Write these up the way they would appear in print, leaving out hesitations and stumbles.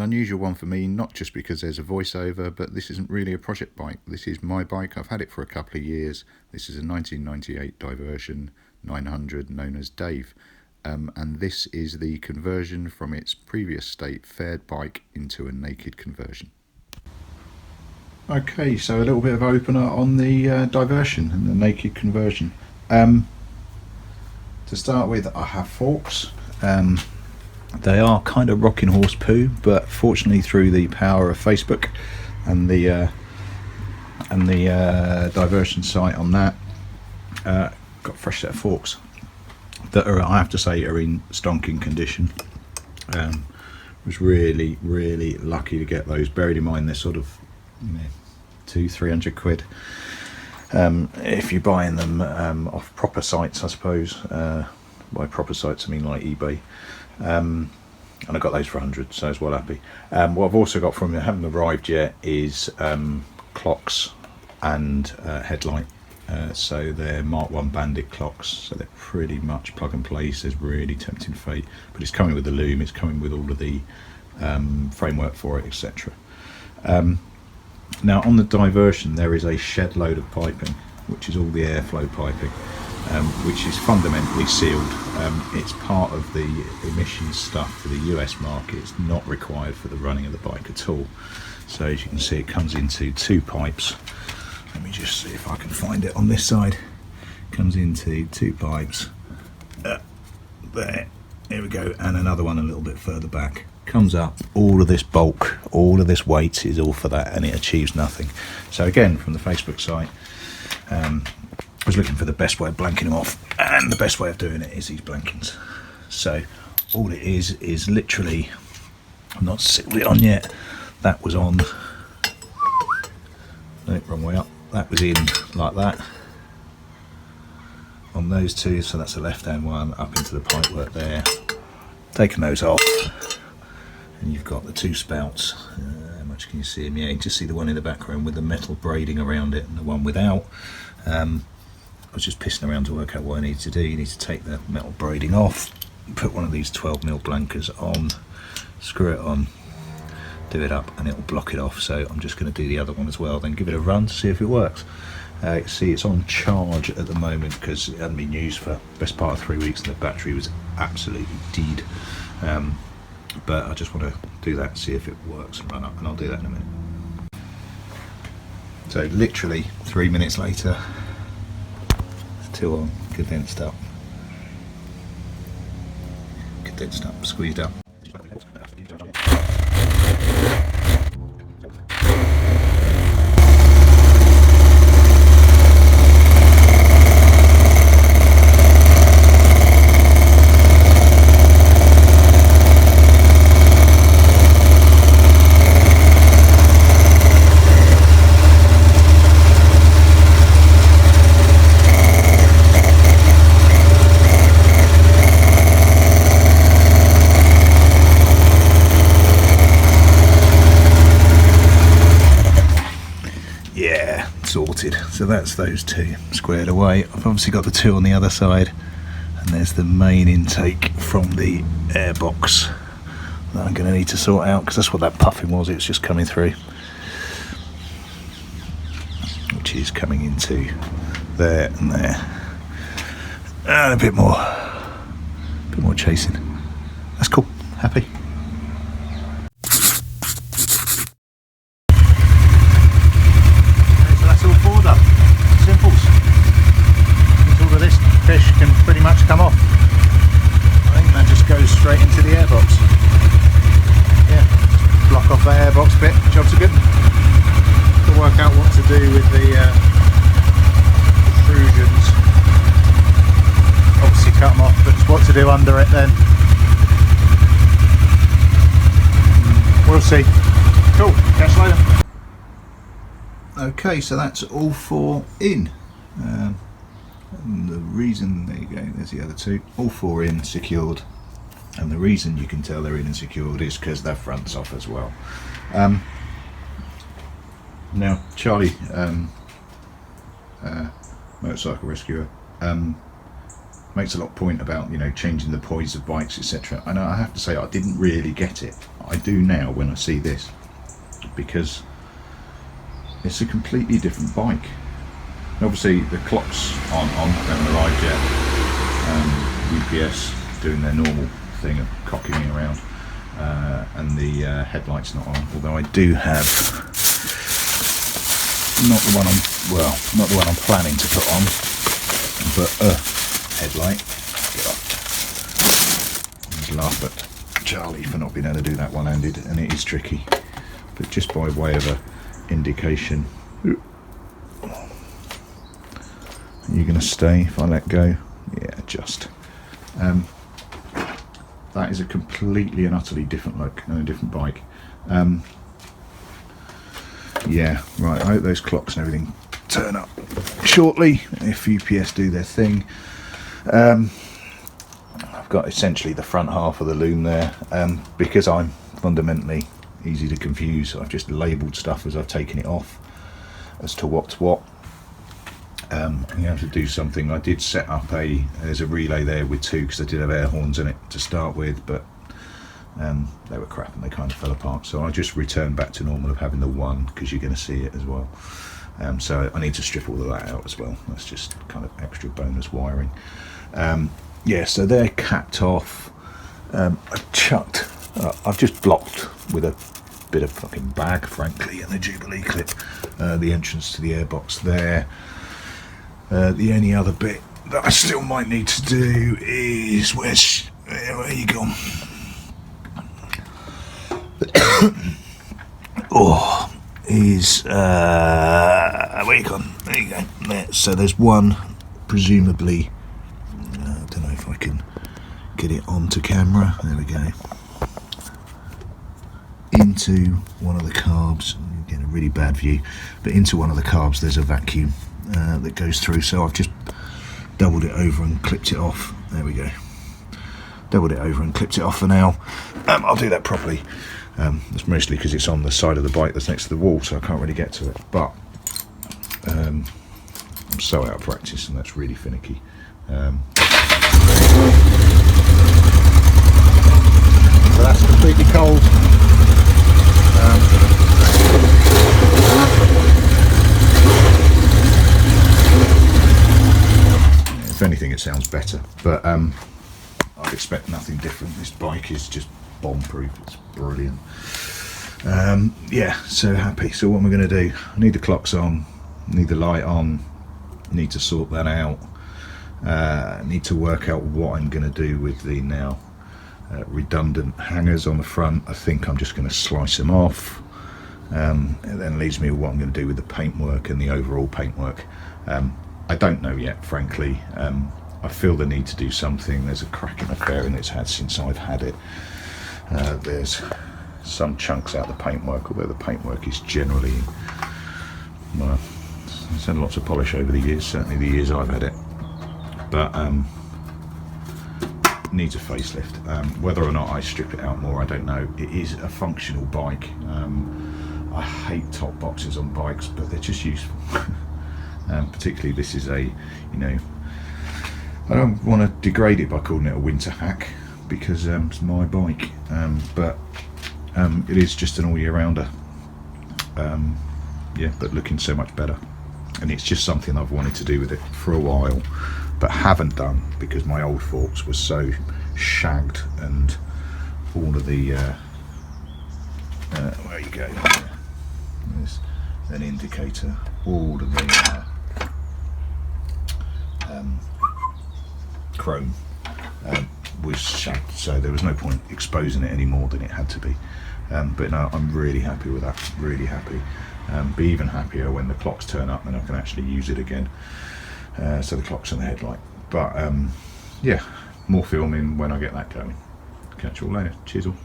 An unusual one for me, not just because there's a voiceover, but this isn't really a project bike. This is my bike. I've had it for a couple of years. This is a 1998 Diversion 900 known as Dave. And this is the conversion from its previous state fared bike into a naked conversion. Okay, so a little bit of opener on the Diversion and the naked conversion. To start with, I have forks. They are kind of rocking horse poo, but fortunately through the power of Facebook and the Diversion site on that, got a fresh set of forks that are, I have to say, are in stonking condition. Was really lucky to get those. Bearing in mind they're sort of 200-300 quid if you're buying them off proper sites, I suppose. By proper sites I mean like eBay. And I got those for 100, so I was well happy. What I've also got from them, haven't arrived yet, is clocks and headlight. So they're Mark 1 Bandit clocks, so they're pretty much plug and play. Says really tempting fate, but it's coming with the loom, it's coming with all of the framework for it, etc. Now on the Diversion there is a shed load of piping, which is all the airflow piping, which is fundamentally sealed. It's part of the emissions stuff for the US market. It's not required for the running of the bike at all. So as you can see, it comes into two pipes. Let me just see if I can find it on this side. It comes into two pipes. There we go, and another one a little bit further back. Comes up, all of this bulk, all of this weight is all for that, and it achieves nothing. So again, from the Facebook site, I was looking for the best way of blanking them off, and the best way of doing it is these blankings. So all it is literally, I've not sealed it on yet. That was on, no, wrong way up. That was in like that on those two, so that's the left hand one up into the pipework there. Taking those off, and you've got the two spouts. How much can you see them? Yeah, you can just see the one in the background with the metal braiding around it, and the one without. I was just pissing around to work out what I need to do. You need to take the metal braiding off, put one of these 12mm blankers on, screw it on, do it up, and it'll block it off. So I'm just going to do the other one as well, then give it a run to see if it works. See, it's on charge at the moment because it hadn't been used for the best part of 3 weeks and the battery was absolutely dead. But I just want to do that, see if it works and run up, and I'll do that in a minute. So literally 3 minutes later, still on, condensed up, squeezed up. Sorted. So that's those two squared away. I've obviously got the two on the other side, and there's the main intake from the airbox that I'm going to need to sort out, because that's what that puffing was. It's just coming through, which is coming into there and there, and a bit more chasing. That's cool. Happy. Can pretty much come off. I think that just goes straight into the airbox. Yeah, block off the airbox bit, jobs are good. To work out what to do with the protrusions. Obviously cut them off, but what to do under it then. We'll see. Cool, catch you later. Okay, so that's all four in. And the reason, there you go, there's the other two, all four in, secured, and the reason you can tell they're in and secured is because their front's off as well. Now Charlie, motorcycle rescuer, makes a lot of point about, you know, changing the poise of bikes, etc. And I have to say, I didn't really get it. I do now when I see this, because it's a completely different bike. Obviously the clocks aren't on, they haven't arrived yet. UPS doing their normal thing of cocking me around, and the headlight's not on, although I do have not the one I'm planning to put on, but a headlight. Get up. Just laugh at Charlie for not being able to do that one-handed, and it is tricky, but just by way of a indication. You're going to stay if I let go? Yeah, just. That is a completely and utterly different look and a different bike. Yeah, right, I hope those clocks and everything turn up shortly if UPS do their thing. I've got essentially the front half of the loom there. Because I'm fundamentally easy to confuse, I've just labelled stuff as I've taken it off as to what's what. You have to do something. I did set up there's a relay there with two, because I did have air horns in it to start with, but they were crap and they kind of fell apart, so I just returned back to normal of having the one, because you're going to see it as well. So I need to strip all of that out as well. That's just kind of extra bonus wiring. Yeah, so they're capped off. I've just blocked with a bit of fucking bag, frankly, and the Jubilee clip the entrance to the airbox there. The only other bit that I still might need to do is where you gone? Where you gone? There you go. There. So there's one, presumably. I don't know if I can get it onto camera. There we go. Into one of the carbs. You get a really bad view, but into one of the carbs there's a vacuum that goes through, so I've just doubled it over and clipped it off. There we go. Doubled it over and clipped it off for now. I'll do that properly. It's mostly because it's on the side of the bike that's next to the wall, so I can't really get to it, but I'm so out of practice and that's really finicky. So that's completely cold. If anything, it sounds better, but I'd expect nothing different. This bike is just bomb-proof. It's brilliant. Yeah, so happy. So what am I going to do? I need the clocks on, need the light on, need to sort that out. Need to work out what I'm going to do with the now redundant hangers on the front. I think I'm just going to slice them off. It then leaves me with what I'm going to do with the paintwork and the overall paintwork. I don't know yet, frankly. I feel the need to do something. There's a cracking affair in it's had since I've had it. There's some chunks out the paintwork, although the paintwork is generally, well, it's had lots of polish over the years, certainly the years I've had it. But needs a facelift. Whether or not I strip it out more, I don't know. It is a functional bike. I hate top boxes on bikes, but they're just useful. Particularly this is a, I don't want to degrade it by calling it a winter hack, because it's my bike, but it is just an all year rounder. Yeah, but looking so much better, and it's just something I've wanted to do with it for a while, but haven't done because my old forks were so shagged, and all of the where you go, there's an indicator, all of the chrome was shagged, so there was no point exposing it any more than it had to be. But no, I'm really happy with that, really happy. Be even happier when the clocks turn up and I can actually use it again. So the clocks and the headlight. But yeah, more filming when I get that going. Catch you all later. Cheers all.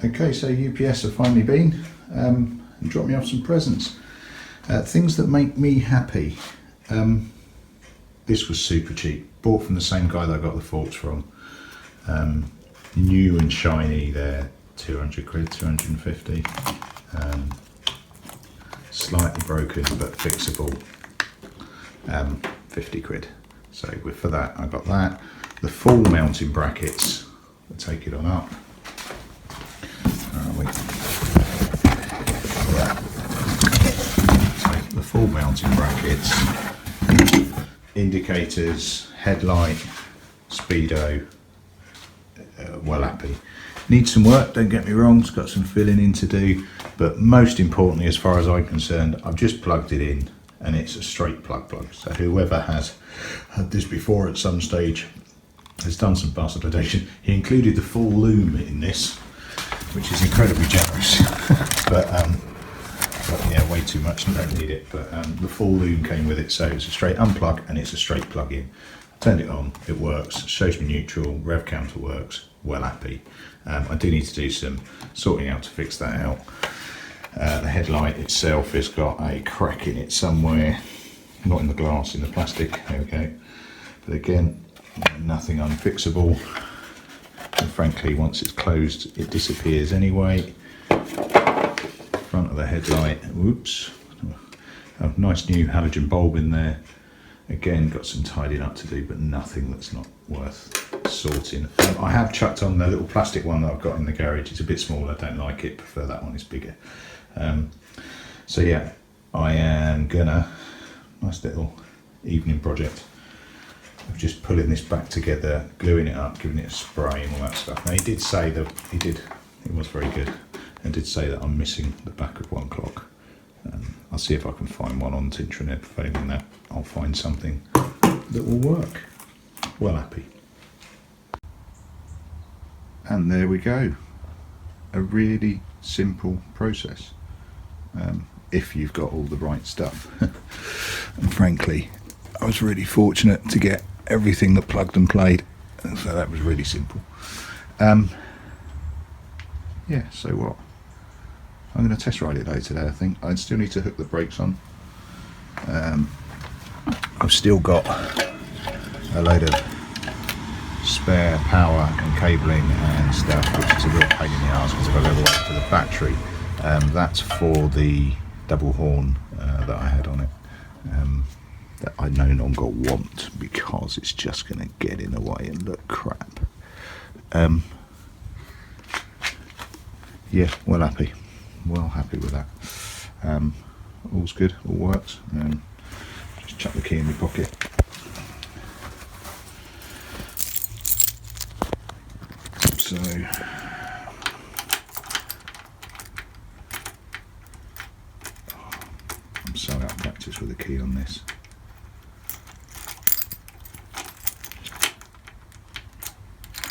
Okay, so UPS have finally been and dropped me off some presents. Things that make me happy. This was super cheap. Bought from the same guy that I got the forks from. New and shiny there, 200 quid, 250. Slightly broken but fixable, 50 quid. So for that I got that. The full mounting brackets that take it on up, are we? Yeah. So the full mounting brackets, indicators, headlight, speedo, well happy. Needs some work, don't get me wrong, it's got some filling in to do, but most importantly, as far as I'm concerned, I've just plugged it in and it's a straight plug. So whoever has had this before at some stage has done some bastardization. He included the full loom in this, which is incredibly generous, but yeah, way too much, I don't need it, but the full loom came with it, so it's a straight unplug and it's a straight plug in. Turned it on, it works, shows me neutral, rev counter works, well happy. I do need to do some sorting out to fix that out. The headlight itself has got a crack in it somewhere, not in the glass, in the plastic, there we go. But again, nothing unfixable. And frankly, once it's closed, it disappears anyway. Front of the headlight, whoops, a nice new halogen bulb in there. Again, got some tidying up to do, but nothing that's not worth sorting. I have chucked on the little plastic one that I've got in the garage. It's a bit small, I don't like it, prefer that one, it's bigger. So yeah, I am gonna, nice little evening project of just pulling this back together, gluing it up, giving it a spray and all that stuff. Now he did say that, he was very good, and did say that I'm missing the back of one clock. I'll see if I can find one on Tintranet. Failing that, I'll find something that will work. Well happy. And there we go. A really simple process. If you've got all the right stuff. And frankly, I was really fortunate to get everything that plugged and played. So that was really simple. Yeah, so what? I'm going to test ride it later today, I think. I still need to hook the brakes on. I've still got a load of spare power and cabling and stuff, which is a real pain in the arse because I've got to go all the way up to the battery. That's for the double horn that I had on it, that I no longer want because it's just going to get in the way and look crap. Yeah, well happy with that. All's good, all works. Just chuck the key in my pocket. So I'm so out of practice with the key on this.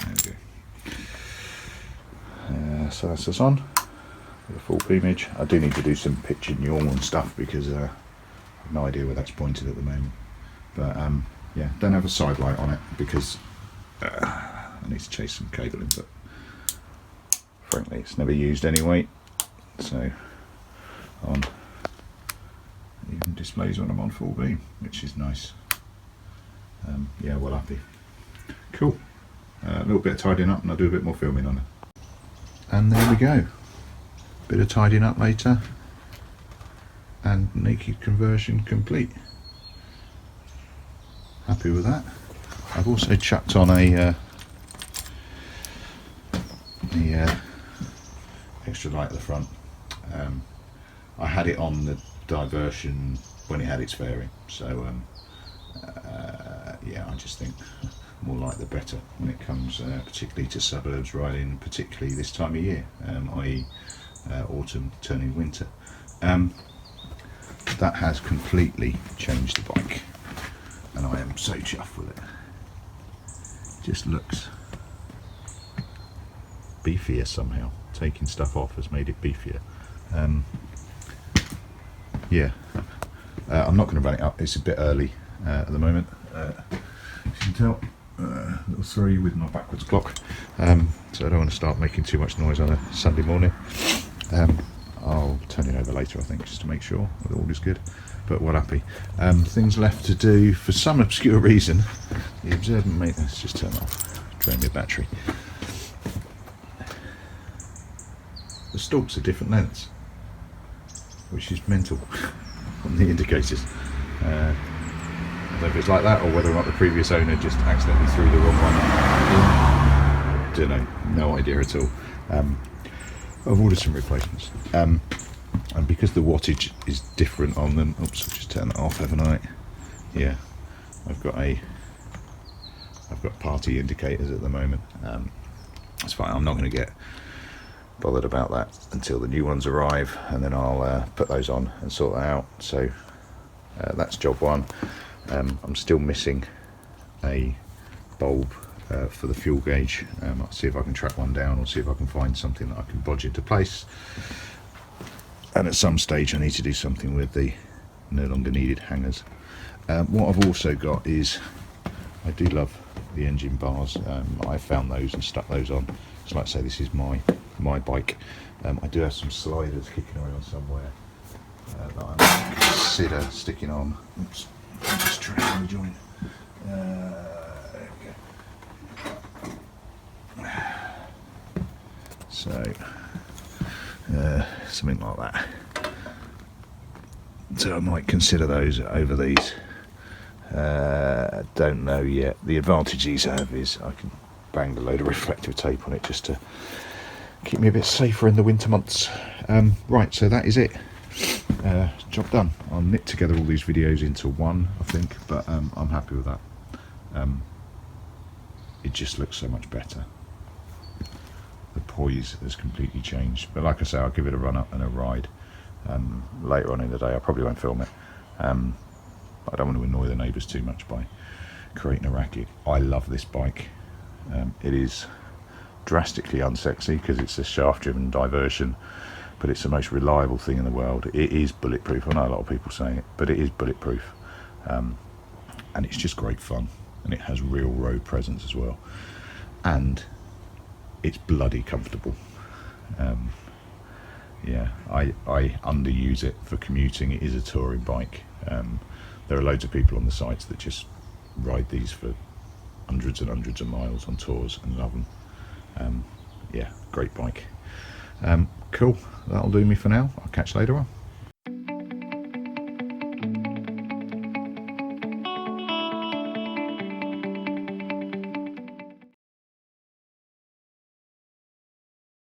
There we go. So that's us on. The full image. I do need to do some pitching yaw and stuff because I have no idea where that's pointed at the moment. But yeah, don't have a side light on it because I need to chase some cabling, but frankly it's never used anyway. So on even displays when I'm on full beam, which is nice. Yeah, well happy. Cool. A little bit of tidying up and I'll do a bit more filming on it. And there we go. Bit of tidying up later and naked conversion complete. Happy with that. I've also chucked on the extra light at the front. I had it on the diversion when it had its fairing, so yeah, I just think more light the better when it comes particularly to suburbs riding, particularly this time of year, i.e. Autumn turning winter. That has completely changed the bike and I am so chuffed with it. Just looks beefier somehow. Taking stuff off has made it beefier. Yeah, I'm not going to run it up, it's a bit early at the moment. As you can tell, little 3 with my backwards clock, so I don't want to start making too much noise on a Sunday morning. I'll turn it over later, I think, just to make sure that all is good, but well happy. Things left to do, for some obscure reason, the observant mate, let's just turn off, drain my battery. The stalks are different lengths, which is mental on the indicators. I don't know if it's like that or whether or not the previous owner just accidentally threw the wrong one in. Don't know, no idea at all. I've ordered some replacements, and because the wattage is different on them, oops, I've just turned that off, haven't I? Yeah, I've got party indicators at the moment. That's fine, I'm not going to get bothered about that until the new ones arrive, and then I'll put those on and sort that out. So that's job one. I'm still missing a bulb for the fuel gauge. I'll see if I can track one down, or see if I can find something that I can bodge into place. And at some stage I need to do something with the no longer needed hangers. What I've also got is, I do love the engine bars. I found those and stuck those on. So like I say, this is my bike. I do have some sliders kicking around somewhere that I might consider sticking on. Oops, I'm just trying to join. There we go. So something like that. So I might consider those over these. Don't know yet. The advantage these have is I can bang a load of reflective tape on it just to keep me a bit safer in the winter months. Right, so that is it. Job done. I'll knit together all these videos into one, I think, but I'm happy with that. It just looks so much better. The poise has completely changed, but like I say, I'll give it a run up and a ride later on in the day. I probably won't film it. I don't want to annoy the neighbours too much by creating a racket. I love this bike. It is drastically unsexy because it's a shaft driven diversion, but it's the most reliable thing in the world. It is bulletproof. I know a lot of people say it, but it is bulletproof, and it's just great fun, and it has real road presence as well, and it's bloody comfortable. Yeah, I underuse it for commuting. It is a touring bike. There are loads of people on the sites that just ride these for hundreds and hundreds of miles on tours and love them. Yeah, great bike. Cool, that'll do me for now. I'll catch you later on.